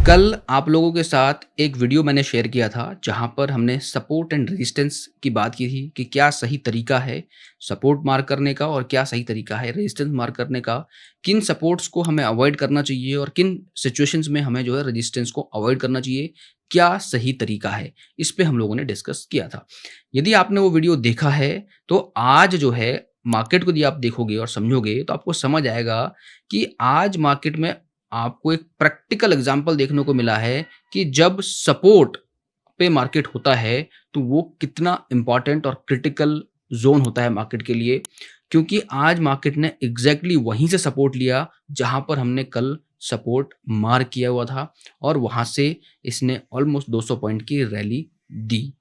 कल आप लोगों के साथ एक वीडियो मैंने शेयर किया था जहां पर हमने सपोर्ट एंड रेजिस्टेंस की बात की थी कि क्या सही तरीका है सपोर्ट मार्क करने का और क्या सही तरीका है रेजिस्टेंस मार्क करने का। किन सपोर्ट्स को हमें अवॉइड करना चाहिए और किन सिचुएशंस में हमें जो है रेजिस्टेंस को अवॉइड करना चाहिए। क्या सही तरीका है, इस पे हम लोगों ने डिस्कस किया था। यदि आपने वो वीडियो देखा है तो आज जो है मार्केट को यदि आप देखोगे और समझोगे तो आपको समझ आएगा कि आज मार्केट में आपको एक प्रैक्टिकल एग्जांपल देखने को मिला है कि जब सपोर्ट पे मार्केट होता है तो वो कितना इम्पोर्टेंट और क्रिटिकल जोन होता है मार्केट के लिए। क्योंकि आज मार्केट ने एग्जैक्टली वहीं से सपोर्ट लिया जहां पर हमने कल सपोर्ट मार्क किया हुआ था और वहां से इसने ऑलमोस्ट 200 पॉइंट की रैली दी।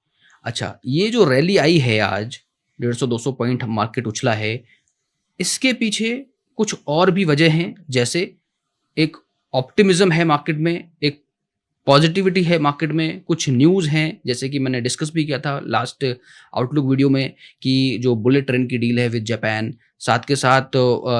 अच्छा, ये जो रैली आई है आज 150-200 पॉइंट मार्केट उछला है, इसके पीछे कुछ और भी वजह हैं। जैसे एक ऑप्टिमिज्म है मार्केट में, एक पॉजिटिविटी है मार्केट में, कुछ न्यूज़ हैं जैसे कि मैंने डिस्कस भी किया था लास्ट आउटलुक वीडियो में कि जो बुलेट ट्रेन की डील है विद जापान, साथ के साथ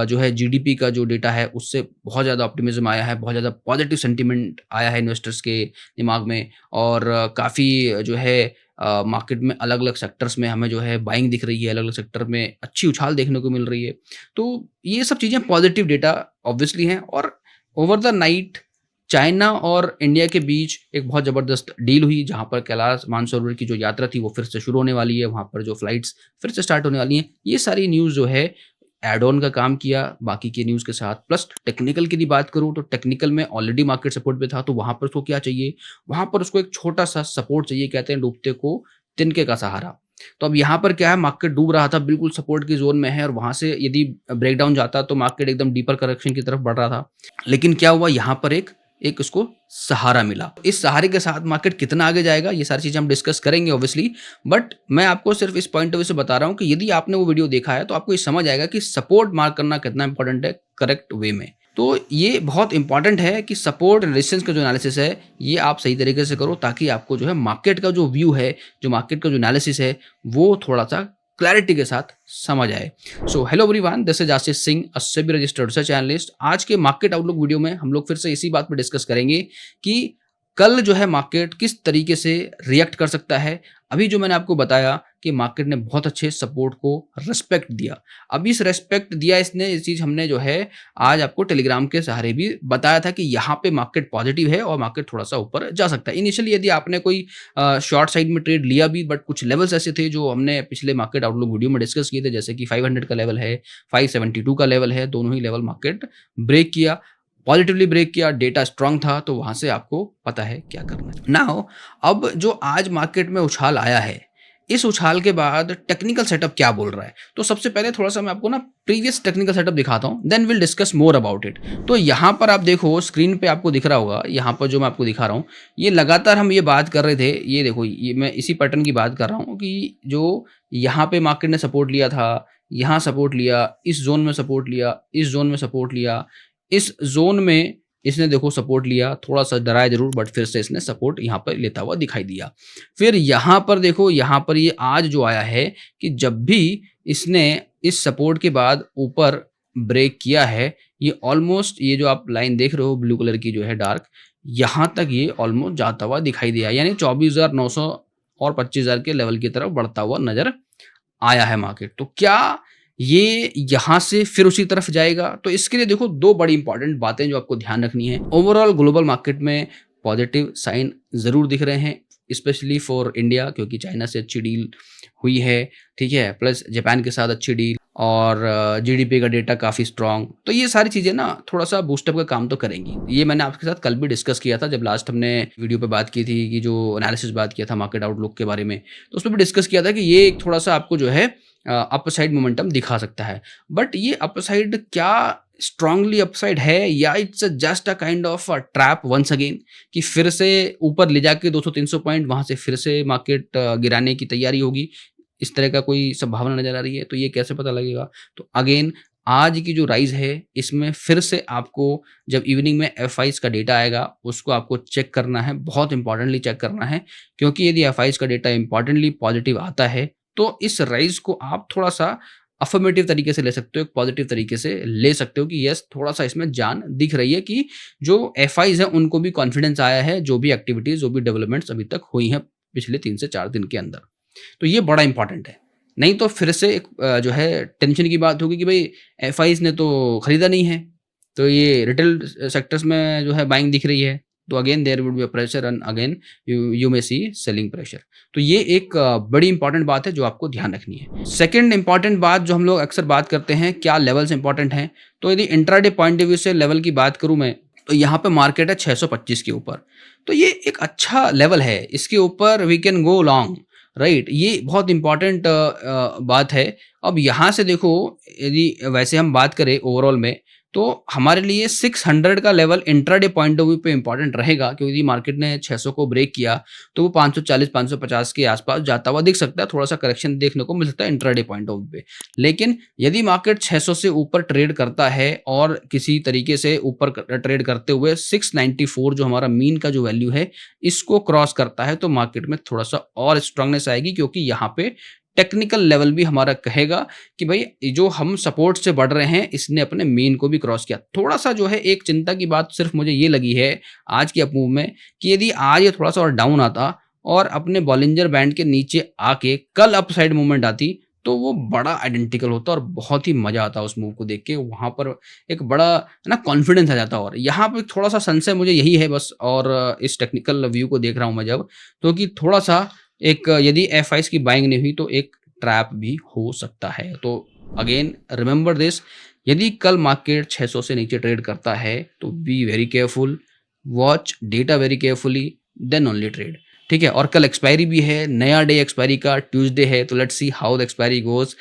जो है जीडीपी का जो डेटा है उससे बहुत ज़्यादा ऑप्टिमिज्म आया है, बहुत ज़्यादा पॉजिटिव सेंटिमेंट आया है इन्वेस्टर्स के दिमाग में। और काफ़ी जो है मार्केट में अलग अलग सेक्टर्स में हमें जो है बाइंग दिख रही है, अलग अलग सेक्टर में अच्छी उछाल देखने को मिल रही है। तो ये सब चीज़ें पॉजिटिव डेटा ऑब्वियसली हैं। और ओवर द नाइट चाइना और इंडिया के बीच एक बहुत ज़बरदस्त डील हुई जहाँ पर कैलाश मानसरोवर की जो यात्रा थी वो फिर से शुरू होने वाली है, वहाँ पर जो फ्लाइट्स फिर से स्टार्ट होने वाली हैं। ये सारी न्यूज़ जो है एड ऑन का काम किया बाकी की न्यूज़ के साथ। प्लस टेक्निकल की भी बात करूँ तो टेक्निकल में ऑलरेडी मार्केट सपोर्ट पे था, तो वहाँ पर उसको क्या चाहिए, वहाँ पर उसको एक छोटा सा सपोर्ट चाहिए। कहते हैं डूबते को तिनके का सहारा। तो अब यहाँ पर क्या है, मार्केट डूब रहा था, बिल्कुल सपोर्ट की जोन में है और वहाँ से यदि ब्रेकडाउन जाता तो मार्केट एकदम डीपर करेक्शन की तरफ बढ़ रहा था। लेकिन क्या हुआ, यहाँ पर एक एक उसको सहारा मिला। इस सहारे के साथ मार्केट कितना आगे जाएगा ये सारी चीज़ें हम डिस्कस करेंगे ऑब्वियसली। बट मैं आपको सिर्फ इस पॉइंट ऑफ व्यू से बता रहा हूँ कि यदि आपने वो वीडियो देखा है तो आपको ये समझ आएगा कि सपोर्ट मार्क करना कितना इंपॉर्टेंट है करेक्ट वे में। तो ये बहुत इंपॉर्टेंट है कि सपोर्ट एंड रेजिस्टेंस का जो एनालिसिस है ये आप सही तरीके से करो, ताकि आपको जो है मार्केट का जो व्यू है, जो मार्केट का जो एनालिसिस है वो थोड़ा सा क्लैरिटी के साथ समझ आए। So hello everyone, this is Ashish Singh, a SEBI registered research analyst. आज के मार्केट आउटलुक वीडियो में हम लोग फिर से इसी बात पर डिस्कस करेंगे कि कल जो है मार्केट किस तरीके से रिएक्ट कर सकता है। अभी जो मैंने आपको बताया कि मार्केट ने बहुत अच्छे सपोर्ट को रिस्पेक्ट दिया। अब इस रिस्पेक्ट दिया इसने, इस चीज़ हमने जो है आज आपको टेलीग्राम के सहारे भी बताया था कि यहाँ पे मार्केट पॉजिटिव है और मार्केट थोड़ा सा ऊपर जा सकता है। इनिशियली यदि आपने कोई शॉर्ट साइड में ट्रेड लिया भी, बट कुछ लेवल्स ऐसे थे जो हमने पिछले मार्केट आउटलुक वीडियो में डिस्कस किए थे, जैसे कि 500 का लेवल है, 572 का लेवल है, दोनों ही लेवल मार्केट ब्रेक किया, पॉजिटिवली ब्रेक किया, डेटा स्ट्रांग था, तो वहां से आपको पता है क्या करना है। नाउ अब जो आज मार्केट में उछाल आया है, इस उछाल के बाद टेक्निकल सेटअप क्या बोल रहा है। तो सबसे पहले थोड़ा सा मैं आपको ना प्रीवियस टेक्निकल सेटअप दिखाता हूँ, then will discuss more about it. तो यहाँ पर आप देखो स्क्रीन पे आपको दिख रहा होगा, यहाँ पर जो मैं आपको दिखा रहा हूँ, ये लगातार हम ये बात कर रहे थे। ये देखो, ये मैं इसी पैटर्न की बात कर रहा हूँ कि जो यहाँ पे मार्केट ने सपोर्ट लिया था, यहाँ सपोर्ट लिया, इस जोन में सपोर्ट लिया, इस जोन में सपोर्ट लिया, इस जोन में इसने देखो सपोर्ट लिया, थोड़ा सा डराया जरूर बट फिर से इसने सपोर्ट यहाँ पर लेता हुआ दिखाई दिया। फिर यहाँ पर देखो, यहाँ पर ये आज जो आया है कि जब भी इसने इस सपोर्ट के बाद ऊपर ब्रेक किया है, ये ऑलमोस्ट ये जो आप लाइन देख रहे हो ब्लू कलर की जो है डार्क, यहाँ तक ये ऑलमोस्ट जाता हुआ दिखाई दिया, यानी 24,900 और 25,000 के लेवल की तरफ बढ़ता हुआ नजर आया है मार्केट। तो क्या ये यहाँ से फिर उसी तरफ जाएगा? तो इसके लिए देखो दो बड़ी इंपॉर्टेंट बातें जो आपको ध्यान रखनी है। ओवरऑल ग्लोबल मार्केट में पॉजिटिव साइन जरूर दिख रहे हैं, स्पेशली फॉर इंडिया, क्योंकि चाइना से अच्छी डील हुई है, ठीक है, प्लस जापान के साथ अच्छी डील और जीडीपी का डेटा काफ़ी स्ट्रांग। तो ये सारी चीज़ें ना थोड़ा सा बूस्टअप का काम तो करेंगी। ये मैंने आपके साथ कल भी डिस्कस किया था, जब लास्ट हमने वीडियो पे बात की थी कि जो एनालिसिस बात किया था मार्केट आउटलुक के बारे में, तो उसमें भी डिस्कस किया था कि ये एक थोड़ा सा आपको जो है अपसाइड मोमेंटम दिखा सकता है। बट ये अपसाइड क्या स्ट्रांगली अपसाइड है या it's just a kind of trap once again, कि फिर से ऊपर ले जाके 200-300 पॉइंट वहां से फिर से मार्केट गिराने की तैयारी होगी, इस तरह का कोई संभावना नजर आ रही है। तो ये कैसे पता लगेगा? तो अगेन आज की जो राइज है इसमें फिर से आपको जब इवनिंग में एफ का डेटा आएगा उसको आपको चेक करना है, बहुत इंपॉर्टेंटली चेक करना है। क्योंकि यदि एफ का डेटा इंपॉर्टेंटली पॉजिटिव आता है तो इस राइज को आप थोड़ा सा अफर्मेटिव तरीके से ले सकते हो, एक पॉजिटिव तरीके से ले सकते हो कि यस थोड़ा-सा इसमें जान दिख रही है कि जो एफआईज़ हैं उनको भी कॉन्फिडेंस आया है, जो भी एक्टिविटीज़, जो भी डेवलपमेंट्स अभी तक हुई हैं पिछले 3 से 4 दिन के अंदर। तो ये बड़ा इंपॉर्टेंट है। नहीं तो फिर से एक जो है टेंशन की बात होगी कि भाई एफआईज़ ने तो खरीदा नहीं है, तो ये रिटेल सेक्टर्स में जो है बाइंग दिख रही है। तो again there would be a pressure and again you you may see selling pressure. तो ये एक बड़ी इंपॉर्टेंट बात है जो आपको ध्यान रखनी है। सेकंड इंपॉर्टेंट बात जो हम लोग अक्सर बात करते हैं, क्या लेवल्स इंपॉर्टेंट हैं? तो यदि इंट्राडे पॉइंट ऑफ व्यू से लेवल की बात करूँ मैं, तो यहाँ पे मार्केट है 625 के ऊपर। तो ये एक अच्छा लेवल है, इसके ऊपर we can go long, right? ये बहुत इंपॉर्टेंट बात है। अब यहाँ से देखो, यदि वैसे हम बात करें ओवरऑल में, तो हमारे लिए 600 का level intraday point of view पे इंपॉर्टेंट रहेगा, क्योंकि मार्केट ने 600 को ब्रेक किया तो वो 540-550 के आसपास जाता हुआ दिख सकता है। थोड़ा सा करेक्शन देखने को मिल सकता है इंट्राडे पॉइंट ऑफ व्यू पे। लेकिन यदि मार्केट 600 से ऊपर ट्रेड करता है और किसी तरीके से ऊपर ट्रेड करते हुए 694 जो हमारा मीन का जो वैल्यू है इसको क्रॉस करता है, तो मार्केट में थोड़ा सा और स्ट्रांगनेस आएगी, क्योंकि यहाँ पे टेक्निकल लेवल भी हमारा कहेगा कि भाई जो हम सपोर्ट से बढ़ रहे हैं इसने अपने मीन को भी क्रॉस किया। थोड़ा सा जो है एक चिंता की बात सिर्फ मुझे ये लगी है आज के अपमूव में, कि यदि आज ये थोड़ा सा और डाउन आता और अपने बॉलिंजर बैंड के नीचे आके कल अपसाइड मूवमेंट आती, तो वो बड़ा आइडेंटिकल होता और बहुत ही मजा आता उस मूव को देख के। वहां पर एक बड़ा ना कॉन्फिडेंस आ जाता। और यहाँ पे थोड़ा सा संशय मुझे यही है बस, और इस टेक्निकल व्यू को देख रहा हूं मैं जब, तो कि थोड़ा सा एक यदि एफआईज़ की बाइंग नहीं हुई तो एक ट्रैप भी हो सकता है। तो अगेन रिमेंबर दिस, यदि कल मार्केट 600 से नीचे ट्रेड करता है तो be very careful, watch data very carefully, then only trade. ठीक है, और कल एक्सपायरी भी है, नया डे एक्सपायरी का ट्यूसडे है, तो let's see how the expiry goes.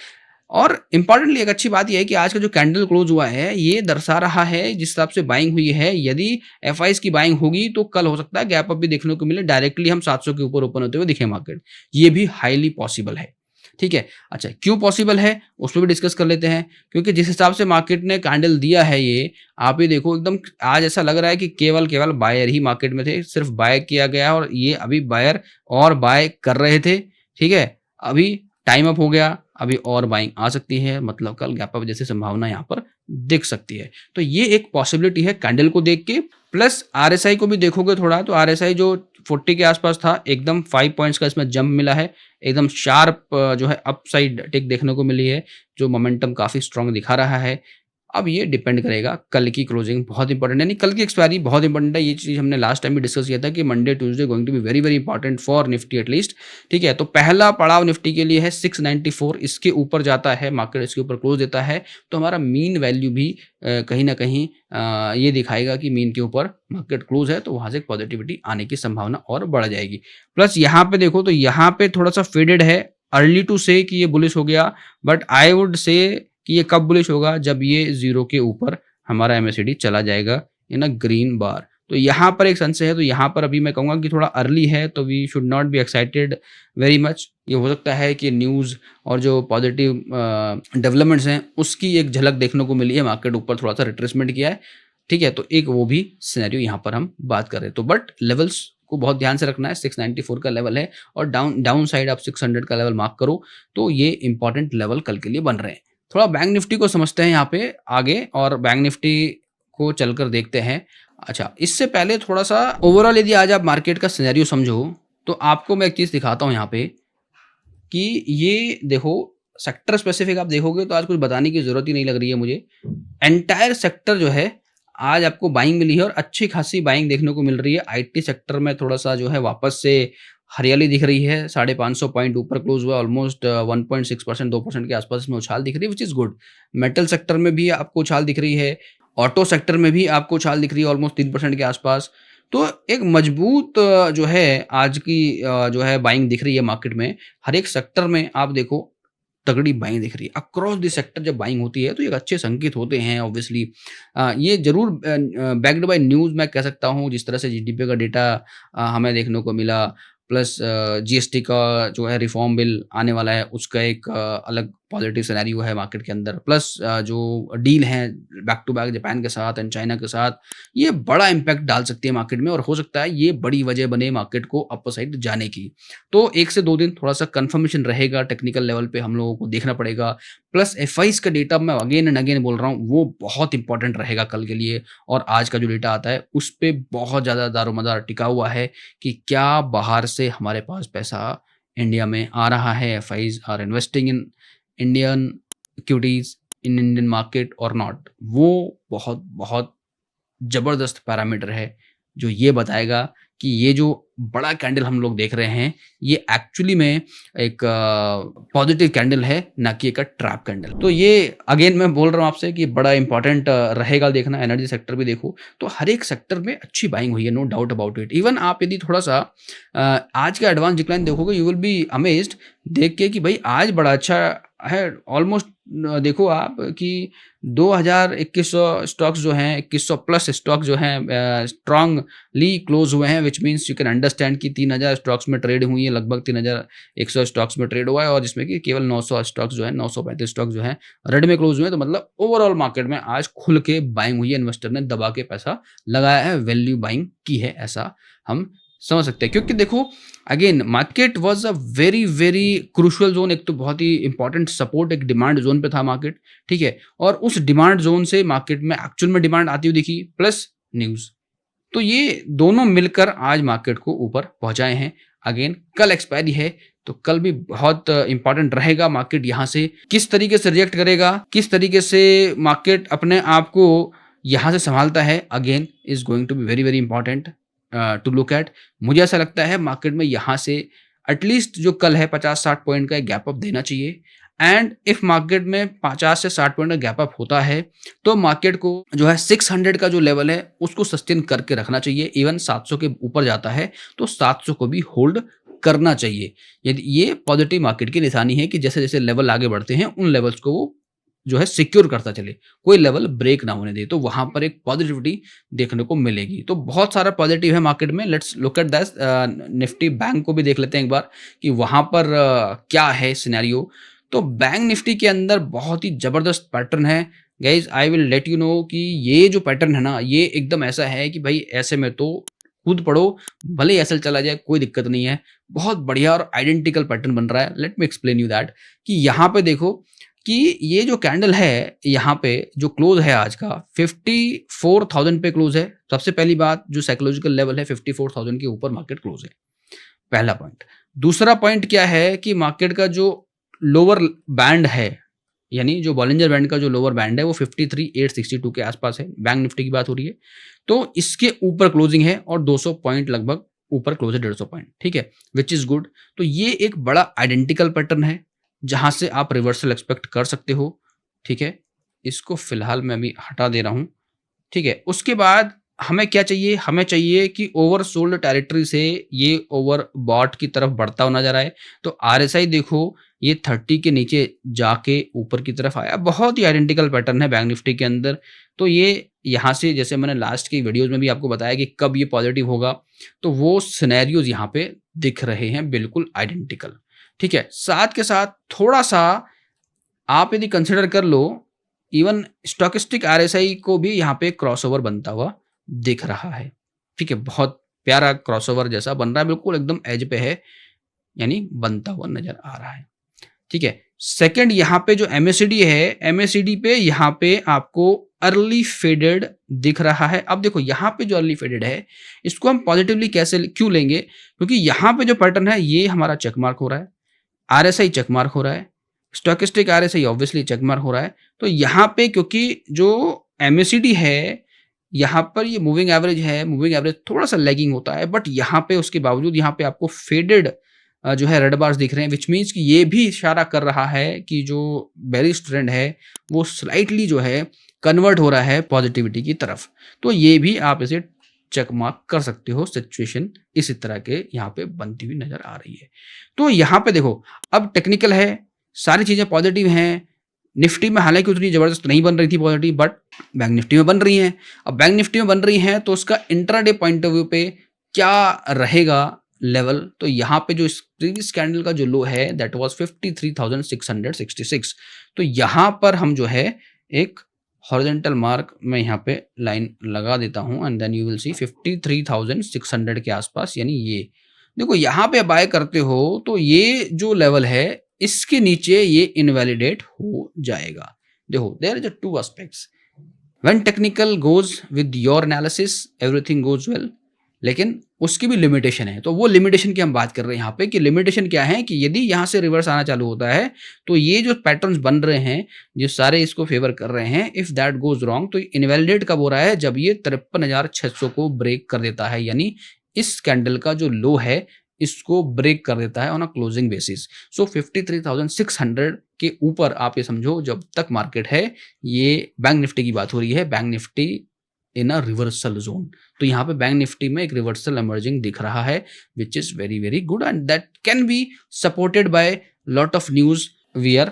और इंपॉर्टेंटली एक अच्छी बात यह है कि आज का जो कैंडल क्लोज हुआ है ये दर्शा रहा है जिस हिसाब से बाइंग हुई है, यदि एफआईज़ की बाइंग होगी तो कल हो सकता है गैप अप भी देखने को मिले, डायरेक्टली हम 700 के ऊपर ओपन होते हुए दिखे मार्केट। ये भी हाईली पॉसिबल है। ठीक है, अच्छा क्यों पॉसिबल है उसमें भी डिस्कस कर लेते हैं, क्योंकि जिस हिसाब से मार्केट ने कैंडल दिया है ये, आप ही देखो एकदम आज ऐसा लग रहा है कि केवल केवल बायर ही मार्केट में थे, सिर्फ बाय किया गया और ये अभी बायर और बाय कर रहे थे। ठीक है, अभी टाइम अप हो गया, अभी और बाइंग आ सकती है, मतलब कल गैप अप जैसी संभावना यहाँ पर दिख सकती है। तो ये एक पॉसिबिलिटी है कैंडल को देख के। प्लस आरएसआई को भी देखोगे थोड़ा, तो आरएसआई जो 40 के आसपास था, एकदम 5 पॉइंट्स का इसमें जंप मिला है, एकदम शार्प जो है अपसाइड टिक देखने को मिली है, जो मोमेंटम काफी स्ट्रांग दिखा रहा है। अब ये डिपेंड करेगा कल की क्लोजिंग, बहुत इंपॉर्टेंट है, नहीं कल की एक्सपायरी बहुत इंपॉर्टेंट है। ये चीज़ हमने लास्ट टाइम भी डिस्कस किया था कि Monday Tuesday going to be very very important for Nifty at least. ठीक है, तो पहला पड़ाव निफ्टी के लिए है 694, इसके ऊपर जाता है मार्केट, इसके ऊपर क्लोज देता है तो हमारा मीन वैल्यू भी कहीं ना कहीं ये दिखाएगा कि मीन के ऊपर मार्केट क्लोज है, तो वहां से पॉजिटिविटी आने की संभावना और बढ़ जाएगी। प्लस यहाँ पे देखो तो यहाँ पे थोड़ा सा फेडेड है, अर्ली टू से कि ये बुलिश हो गया, बट आई वुड से कि ये कब बुलिश होगा, जब ये 0 के ऊपर हमारा एमएसीडी चला जाएगा इन अ ग्रीन बार। तो यहाँ पर एक संशय है, तो यहाँ पर अभी मैं कहूँगा कि थोड़ा अर्ली है, तो we should not be excited very much. ये हो सकता है कि न्यूज़ और जो पॉजिटिव डेवलपमेंट्स हैं उसकी एक झलक देखने को मिली है, मार्केट ऊपर थोड़ा सा रिट्रेसमेंट किया है। ठीक है, तो एक वो भी सिनेरियो यहाँ पर हम बात कर रहे हैं। तो बट लेवल्स को बहुत ध्यान से रखना है, 694 का लेवल है और डाउन साइड आप 600 का लेवल मार्क करो, तो ये इंपॉर्टेंट लेवल कल के लिए बन रहे हैं। थोड़ा बैंक निफ्टी को समझते हैं यहाँ पे आगे, और बैंक निफ्टी को चलकर देखते हैं। अच्छा, इससे पहले थोड़ा सा ओवरऑल यदि आज आप मार्केट का सिनेरियो समझो, तो आपको मैं एक चीज़ दिखाता हूँ यहाँ पे कि ये देखो सेक्टर स्पेसिफिक आप देखोगे तो आज कुछ बताने की ज़रूरत ही नहीं लग रही है मुझे। एंटायर सेक्टर जो है आज आपको बाइंग मिली है और अच्छी खासी बाइंग देखने को मिल रही है। आईटी सेक्टर में थोड़ा सा जो है वापस से हरियाली दिख रही है, 550 पॉइंट ऊपर क्लोज हुआ, ऑलमोस्ट 1.6% 2% के आसपास इसमें उछाल दिख रही है, which is good. Metal sector में भी आपको उछाल दिख रही है, ऑटो सेक्टर में भी आपको उछाल दिख रही है ऑलमोस्ट 3% के आसपास। तो एक मजबूत जो है आज की जो है बाइंग दिख रही है मार्केट में। हर एक सेक्टर में आप देखो तगड़ी बाइंग दिख रही है अक्रॉस द सेक्टर। जब बाइंग होती है तो एक अच्छे संकेत होते हैं ऑब्वियसली। ये जरूर बैक्ड बाय न्यूज़ मैं कह सकता हूँ, जिस तरह से जीडीपी का डेटा हमें देखने को मिला, प्लस जीएसटी का जो है रिफॉर्म बिल आने वाला है, उसका एक अलग पॉजिटिव सिनेरियो है मार्केट के अंदर, प्लस जो डील है बैक टू बैक जापान के साथ एंड चाइना के साथ, ये बड़ा इम्पैक्ट डाल सकती है मार्केट में और हो सकता है ये बड़ी वजह बने मार्केट को अपर साइड जाने की। तो 1 से 2 दिन थोड़ा-सा कन्फर्मेशन रहेगा, टेक्निकल लेवल पे हम लोगों को देखना पड़ेगा। प्लस एफआईज़ का डेटा मैं अगेन एंड अगेन बोल रहा हूँ, वो बहुत इंपॉर्टेंट रहेगा कल के लिए और आज का जो डेटा आता है, उस पे बहुत ज़्यादा दारोमदार टिका हुआ है कि क्या बाहर से हमारे पास पैसा इंडिया में आ रहा है, FIs are investing in Indian equities in Indian market और नॉट। वो बहुत बहुत ज़बरदस्त पैरामीटर है, जो ये बताएगा कि ये जो बड़ा कैंडल हम लोग देख रहे हैं, ये एक्चुअली में एक पॉजिटिव कैंडल है, ना कि एक ट्रैप कैंडल। तो ये अगेन मैं बोल रहा हूँ आपसे कि बड़ा इंपॉर्टेंट रहेगा देखना। एनर्जी सेक्टर भी देखो, तो हर एक सेक्टर में अच्छी बाइंग हुई है, no doubt about it. Even आप यदि थोड़ा-सा आज का एडवांस डिक्लाइन देखोगे, यू विल बी अमेज्ड देख के कि भाई आज बड़ा अच्छा है। ऑलमोस्ट देखो आप कि 2100 स्टॉक्स जो हैं, 2100 प्लस स्टॉक जो हैं स्ट्रांगली क्लोज हुए हैं, which means you can understand कि 3000 स्टॉक्स में ट्रेड हुई है, लगभग 3100 स्टॉक्स में ट्रेड हुआ है और जिसमें कि केवल 900 स्टॉक्स जो है, 935 स्टॉक्स जो है रेड में क्लोज हुए हैं। तो मतलब ओवरऑल मार्केट में आज खुल के बाइंग हुई है, इन्वेस्टर ने दबा के पैसा लगाया है, वैल्यू बाइंग की है, ऐसा हम समझ सकते हैं। क्योंकि देखो again market was a very very crucial zone. एक तो बहुत ही इंपॉर्टेंट सपोर्ट, एक डिमांड जोन पे था मार्केट, ठीक है, और उस डिमांड जोन से मार्केट में एक्चुअल में डिमांड आती हुई दिखी, प्लस न्यूज़, तो ये दोनों मिलकर आज मार्केट को ऊपर पहुंचाए हैं। अगेन कल एक्सपायरी है, तो कल भी बहुत इंपॉर्टेंट रहेगा मार्केट यहाँ से किस तरीके से रिएक्ट करेगा, किस तरीके से मार्केट अपने आप को यहाँ से संभालता है, again is going to be very very important to look at. मुझे ऐसा लगता है मार्केट में यहाँ से एटलीस्ट जो कल है 50-60 पॉइंट का गैप अप देना चाहिए। एंड इफ मार्केट में 50 से 60 पॉइंट का गैप अप होता है, तो मार्केट को जो है 600 का जो लेवल है उसको सस्टेन करके रखना चाहिए। इवन 700 के ऊपर जाता है तो 700 को भी होल्ड करना चाहिए। यदि ये पॉजिटिव मार्केट की निशानी है कि जैसे जैसे लेवल आगे बढ़ते हैं, उन लेवल्स को वो जो है सिक्योर करता चले, कोई लेवल ब्रेक ना होने दे, तो वहां पर एक पॉजिटिविटी देखने को मिलेगी। तो बहुत सारा पॉजिटिव है मार्केट में। Let's look at that. Nifty bank को भी देख लेते हैं एक बार कि वहां पर क्या है सिनेरियो। तो बैंक निफ्टी के अंदर बहुत ही जबरदस्त पैटर्न है guys. I will let you know कि ये जो पैटर्न है ना, ये एकदम ऐसा है कि भाई ऐसे में तो खुद पढ़ो, भले ही ऐसा चला जाए कोई दिक्कत नहीं है। बहुत बढ़िया और आइडेंटिकल पैटर्न बन रहा है। Let me explain you that कि यहाँ पे देखो कि ये जो कैंडल है, यहाँ पे जो क्लोज है आज का 54,000 पे क्लोज है। सबसे पहली बात, जो साइकोलॉजिकल लेवल है 54,000 के ऊपर मार्केट क्लोज है, पहला पॉइंट। दूसरा पॉइंट क्या है कि मार्केट का जो लोअर बैंड है, यानी जो बॉलिंजर बैंड का जो लोअर बैंड है वो 53,862 के आसपास है। बैंक निफ्टी की बात हो रही है, तो इसके ऊपर क्लोजिंग है और 200 पॉइंट लगभग ऊपर क्लोज है, 150 पॉइंट, ठीक है, विच इज गुड। तो ये एक बड़ा आइडेंटिकल पैटर्न है जहां से आप रिवर्सल एक्सपेक्ट कर सकते हो, ठीक है। इसको फिलहाल मैं अभी हटा दे रहा हूं, ठीक है। उसके बाद हमें क्या चाहिए, हमें चाहिए कि ओवरसोल्ड टेरिटरी से ये ओवर बॉट की तरफ बढ़ता हुआ नजर आए। तो आरएसआई देखो ये 30 के नीचे जाके ऊपर की तरफ आया। बहुत ही आइडेंटिकल पैटर्न है बैंक निफ्टी के अंदर। तो ये यहाँ से, जैसे मैंने लास्ट की वीडियोज में भी आपको बताया कि कब ये पॉजिटिव होगा, तो वो सिनेरियोज यहाँ पे दिख रहे हैं बिल्कुल आइडेंटिकल, ठीक है। साथ के साथ थोड़ा सा आप यदि कंसिडर कर लो, इवन स्टॉकिस्टिक आरएसआई को भी यहाँ पे क्रॉसओवर बनता हुआ दिख रहा है, ठीक है। बहुत प्यारा क्रॉसओवर जैसा बन रहा है, बिल्कुल एकदम एज पे है, यानी बनता हुआ नजर आ रहा है, ठीक है। सेकंड, यहाँ पे जो एमएससीडी है, एमएससीडी पे यहाँ पे आपको अर्ली फेडेड दिख रहा है। अब देखो यहाँ पे जो अर्ली फेडेड है, इसको हम पॉजिटिवली कैसे क्यों लेंगे, क्योंकि यहाँ पे जो पैटर्न है ये हमारा चेक मार्क हो रहा है, आरएसआई चेक मार्क हो रहा है, stochastic RSI obviously check mark हो रहा है। तो यहाँ पे क्योंकि जो एमएससीडी है, यहाँ पर ये मूविंग एवरेज है, मूविंग एवरेज थोड़ा सा लैगिंग होता है, बट यहाँ पे उसके बावजूद यहाँ पे आपको फेडेड जो है रेड बार्स दिख रहे हैं, विच मीन्स कि ये भी इशारा कर रहा है कि जो बेरिश ट्रेंड है वो स्लाइटली जो है कन्वर्ट हो रहा है पॉजिटिविटी की तरफ। तो ये भी आप इसे चेक मार्क कर सकते हो। सिचुएशन इसी तरह के यहाँ पे बनती हुई नजर आ रही है। तो यहाँ पे देखो, अब टेक्निकल है, सारी चीजें पॉजिटिव हैं। निफ्टी में हालांकि उतनी जबरदस्त नहीं बन रही थी पॉजिटिव, बट बैंक निफ्टी में बन रही हैं। अब बैंक निफ्टी में बन रही हैं तो उसका इंट्राडे पॉइंट ऑफ व्यू पे क्या रहेगा, लेवल, तो यहाँ पे जो इस प्रीवियस कैंडल का जो लो है दैट वाज 53,666। तो यहाँ पर हम जो है एक हॉरिजॉन्टल मार्क मैं यहाँ पे लाइन लगा देता हूँ and then you will see 53,600 के आसपास, यानी ये देखो यहाँ पे बाय करते हो तो ये जो लेवल है इसके नीचे ये इनवैलिडेट हो जाएगा। देखो there is a two aspects, when technical goes with your analysis everything goes well, लेकिन उसकी भी लिमिटेशन है। तो वो लिमिटेशन की हम बात कर रहे हैं यहाँ पे कि लिमिटेशन क्या है कि यदि यहाँ से रिवर्स आना चालू होता है तो ये जो पैटर्न्स बन रहे हैं जो सारे इसको फेवर कर रहे हैं, इफ दैट गोज रॉन्ग तो इनवैलिडेट कब हो रहा है, जब ये 53,600 को ब्रेक कर देता है, यानी इस कैंडल का जो लो है इसको ब्रेक कर देता है ऑन अ क्लोजिंग बेसिस। सो 53,600 के ऊपर आप ये समझो जब तक मार्केट है, ये बैंक निफ्टी की बात हो रही है, बैंक निफ्टी इन अ रिवर्सल जोन। तो यहाँ पे बैंक निफ्टी में एक रिवर्सल एमर्जिंग दिख रहा है which is very very good and that can be supported by lot of news we are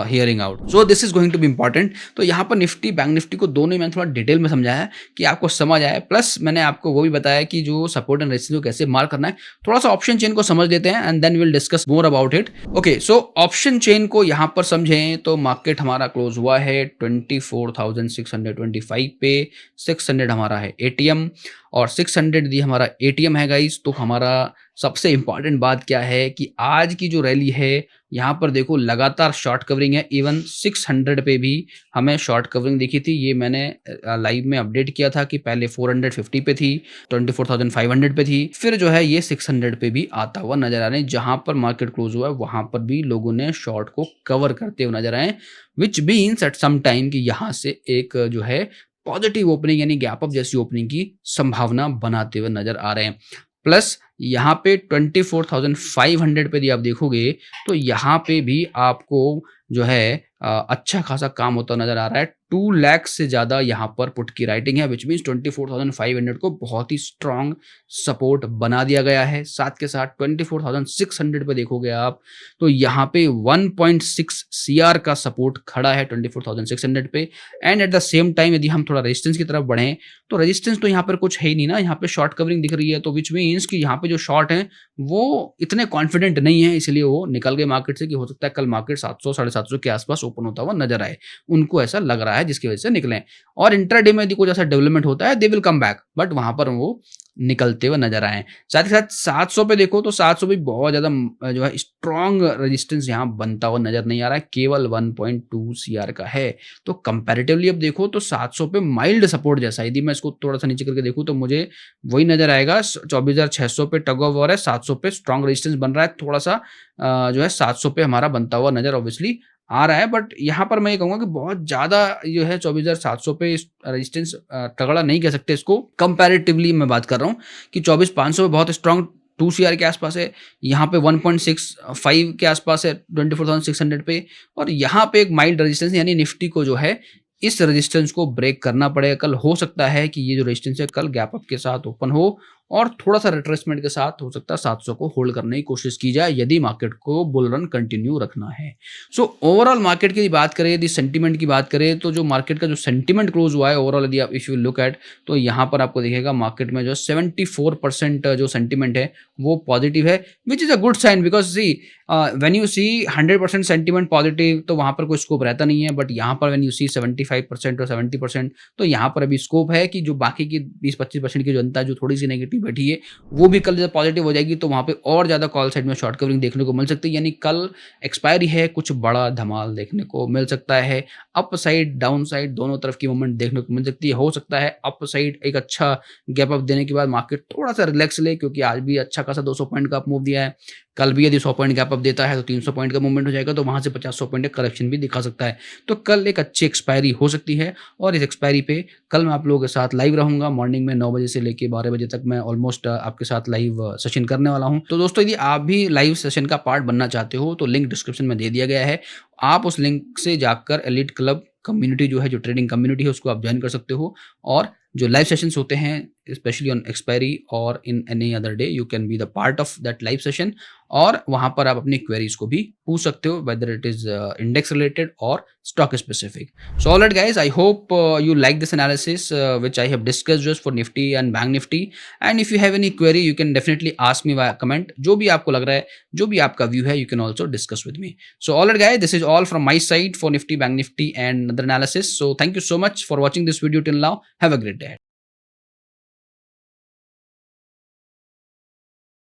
hearing out. So this is going to be important. तो यहाँ पर निफ्टी बैंक निफ्टी को दोनों मैंने थोड़ा डिटेल में समझाया कि आपको समझ आए, प्लस मैंने आपको वो भी बताया कि जो सपोर्ट एंड रेजिस्टेंस को कैसे मार्क करना है। थोड़ा सा ऑप्शन चेन को समझ लेते हैं and then will discuss more about it. Okay, so option chain को यहाँ पर समझें तो मार्केट हमारा क्लोज हुआ है 24,625 पे, 600 हमारा है एटीएम और 600 दी हमारा एटीएम है गाइस। तो हमारा सबसे इंपॉर्टेंट बात क्या है कि आज की जो रैली है यहाँ पर देखो लगातार शॉर्ट कवरिंग है, इवन 600 पे भी हमें शॉर्ट कवरिंग दिखी थी। ये मैंने लाइव में अपडेट किया था कि पहले 450 पे थी, 24,500 पे थी, फिर जो है ये 600 पे भी आता हुआ नजर आ रहे हैं। जहां पर मार्केट क्लोज हुआ है वहां पर भी लोगों ने शॉर्ट को कवर करते हुए नजर आए, which means at some time कि यहाँ से एक जो है पॉजिटिव ओपनिंग यानी गैप अप जैसी ओपनिंग की संभावना बनाते हुए नजर आ रहे हैं। प्लस यहाँ पे 24,500 पे यदि आप देखोगे तो यहाँ पे भी आपको जो है अच्छा खासा काम होता नजर आ रहा है। 2 लाख से ज्यादा यहाँ पर पुट की राइटिंग है, विच मीन्स 24,500 को बहुत ही स्ट्रांग सपोर्ट बना दिया गया है। साथ के साथ 24,600 पे देखोगे आप तो यहाँ पे 1.6 CR का सपोर्ट खड़ा है 24,600 पे। And at the same time यदि हम थोड़ा रेजिस्टेंस की तरफ बढ़ें तो रेजिस्टेंस तो यहाँ पर कुछ है ही नहीं ना, यहाँ पे शॉर्ट कवरिंग दिख रही है, तो विच मीन्स कि यहाँ पे जो शॉर्ट है वो इतने कॉन्फिडेंट नहीं है, इसलिए वो निकल गए मार्केट से कि हो सकता है कल मार्केट 700 750 के आसपास ओपन होता हुआ नजर आए, उनको ऐसा लग रहा है जिसकी वजह से निकले। और इंट्राडे में यदि कुछ ऐसा डेवलपमेंट होता है they will come back, but वहां पर वो निकलते हुए नजर आए। साथ ही साथ 700 पे देखो तो 700 भी बहुत ज्यादा जो है स्ट्रॉन्ग रेजिस्टेंस यहाँ बनता हुआ नजर नहीं आ रहा है, केवल 1.2 CR का है। तो कंपैरेटिवली अब देखो तो 700 पे माइल्ड सपोर्ट जैसा, यदि मैं इसको थोड़ा सा नीचे करके देखूं तो मुझे वही नजर आएगा। 24,600 पे टग ऑफ वॉर है, 700 पे स्ट्रॉन्ग रेजिस्टेंस बन रहा है, थोड़ा सा जो है 700 पे हमारा बनता हुआ नजर ऑब्वियसली आ रहा है। बट यहाँ पर मैं ये कहूंगा कि बहुत ज्यादा जो है 24,700 पे रेजिस्टेंस तगड़ा नहीं कह सकते इसको। कंपैरेटिवली मैं बात कर रहा हूँ कि 24,500 पे बहुत स्ट्रॉन्ग 2 CR के आसपास है, यहाँ पे 1.65 के आसपास है 24,600 पे, और यहाँ पे एक माइल्ड रेजिस्टेंस यानी निफ्टी को जो है इस रेजिस्टेंस को ब्रेक करना पड़ेगा। कल हो सकता है कि ये जो रेजिस्टेंस है कल गैप अप के साथ ओपन हो और थोड़ा सा रिट्रेसमेंट के साथ हो सकता है 700 को होल्ड करने की कोशिश की जाए यदि मार्केट को बुल रन कंटिन्यू रखना है। सो ओवरऑल मार्केट की बात करें, यदि सेंटीमेंट की बात करें तो जो मार्केट का जो सेंटीमेंट क्लोज हुआ है ओवरऑल यदि आप इफ यू लुक एट तो यहाँ पर आपको दिखेगा मार्केट में जो 74% जो सेंटीमेंट है वो पॉजिटिव है, which is a good sign because see when you see 100% sentiment positive तो वहां पर कोई स्कोप रहता नहीं है, बट यहाँ पर व्हेन यू सी 75% और 70% तो यहाँ पर अभी स्कोप है कि जो बाकी की 20-25% की जनता जो थोड़ी सी नेगेटिव बैठी है वो भी कल जब पॉजिटिव हो जाएगी तो वहां पे और ज्यादा कॉल साइड में शॉर्ट कवरिंग देखने को मिल सकती है। यानी कल एक्सपायरी है, कुछ बड़ा धमाल देखने को मिल सकता है, अप साइड डाउन साइड दोनों तरफ की मूवमेंट देखने को मिल सकती है। हो सकता है अप साइड एक अच्छा गैप अप देने के बाद मार्केट थोड़ा सा रिलैक्स ले, क्योंकि आज भी अच्छा खासा 200 पॉइंट का अप मूव दिया है, कल भी यदि 100 पॉइंट गैप अप देता है तो 300 पॉइंट का मूवमेंट हो जाएगा, तो वहां से 50-100 पॉइंट का करेक्शन भी दिखा सकता है। तो कल एक अच्छी एक्सपायरी हो सकती है और इस एक्सपायरी पे कल मैं आप लोगों के साथ लाइव रहूंगा मॉर्निंग में 9 बजे से लेके 12 बजे तक मैं ऑलमोस्ट आपके साथ लाइव सेशन करने वाला हूं। तो दोस्तों यदि आप भी लाइव सेशन का पार्ट बनना चाहते हो तो लिंक डिस्क्रिप्शन में दे दिया गया है, आप उस लिंक से जाकर एलीट क्लब कम्युनिटी जो है जो ट्रेडिंग कम्युनिटी है उसको आप ज्वाइन कर सकते हो, और जो लाइव सेशंस होते हैं स्पेशली ऑन एक्सपायरी और in any other day you can be the part of that live session और वहाँ पर आप अपनी क्वेरीज को भी पूछ सकते हो whether it is index related और stock specific. So all right guys, I hope you like this analysis which I have discussed just for Nifty and Bank Nifty, and if you have any query you can definitely ask me via comment. जो भी आपको लग रहा है, जो भी आपका view है, you can also discuss with me. So all right guys, this is all from my side for Nifty, Bank Nifty and other analysis. So thank you so much for watching this video till now. Have a great day.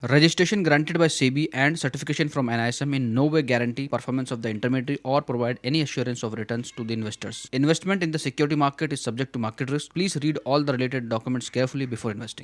Registration granted by SEBI and certification from NISM in no way guarantee performance of the intermediary or provide any assurance of returns to the investors. Investment in the security market is subject to market risk. Please read all the related documents carefully before investing.